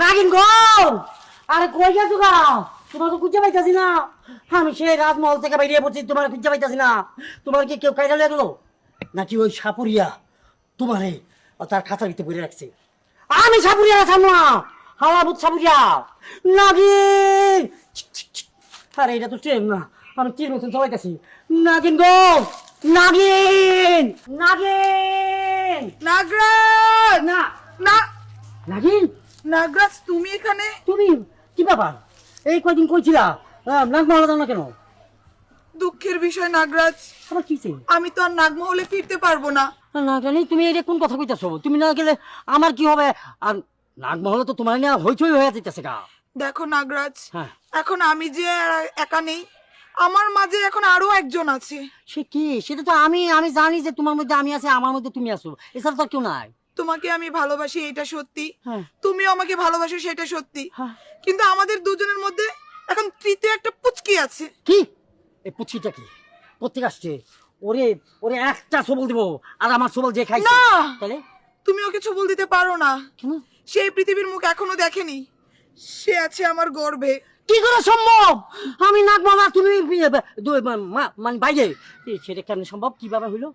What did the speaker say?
নাগিন গো, আরে কই গেছো গা? তোমার তো খুঁজে পাইতাছি না। আমি সেই রাজমহল থেকে বেরিয়ে পড়ছি, তোমার খুঁজে পাইতাছি না। তোমার কি কেউ কাইরা লাগলো নাকি ওই সাপুরিয়া তোমারে তার খাঁচার ভিতরে পড়ে রাখছে? আমি সাপুরিয়া আসাম না, হাওয়াবুত সাপুরিয়া নাগিন। আরে এটা তো ট্রেন না, আমি ট্রেন মতন চলাইতেছি। নাগিন গো, নাগিন নাগিন নাগরাজ! না না নাগিন, নাগরাজ, তুমি এখানে? তুমি কি ব্যাপার? এই কয়দিন কইছিলা নাগমহলে যাও না কেন? দুঃখের বিষয় নাগরাজ, আবার কিছে? আমি তো আর নাগমহলে ফিরতে পারবো না। না জানি তুমি এটা কোন কথা কইতাছো? তুমি না গেলে আমার কি হবে? আর নাগমহলে তো তোমার নিয়ে হইচই হয়ে যেতেছে গা। দেখো নাগরাজ, হ্যাঁ, এখন আমি যে আর একা নেই, আমার মাঝে এখন আরো একজন আছে। সে কি? সেটা তো আমি আমি জানি যে তোমার মধ্যে আমি আছি, আমার মধ্যে তুমি আছো, এছাড়া তো আর কেউ নাই। তোমাকে আমি ভালোবাসি, এটা সত্যি। হ্যাঁ তুমিও আমাকে ভালোবাসো, সেটা সত্যি। হ্যাঁ। কিন্তু আমাদের দুজনের মধ্যে এখন তৃতীয় একটা পুচকি আছে। কি? এই পুচিটা কি কোথেকে আসছে? ওরে ওরে একটা সবল দিব, আর আমার সবল যে খাইছে। না! তাহলে তুমি ওকে ছবল দিতে পারো না। কেন? সেই পৃথিবীর মুখ এখনো দেখেনি, সে আছে আমার গর্ভে। কি করে সম্ভব? আমি নাগমহল আর তুমি মানে বাইরে, সেটা কেন সম্ভব? কিভাবে হইলো?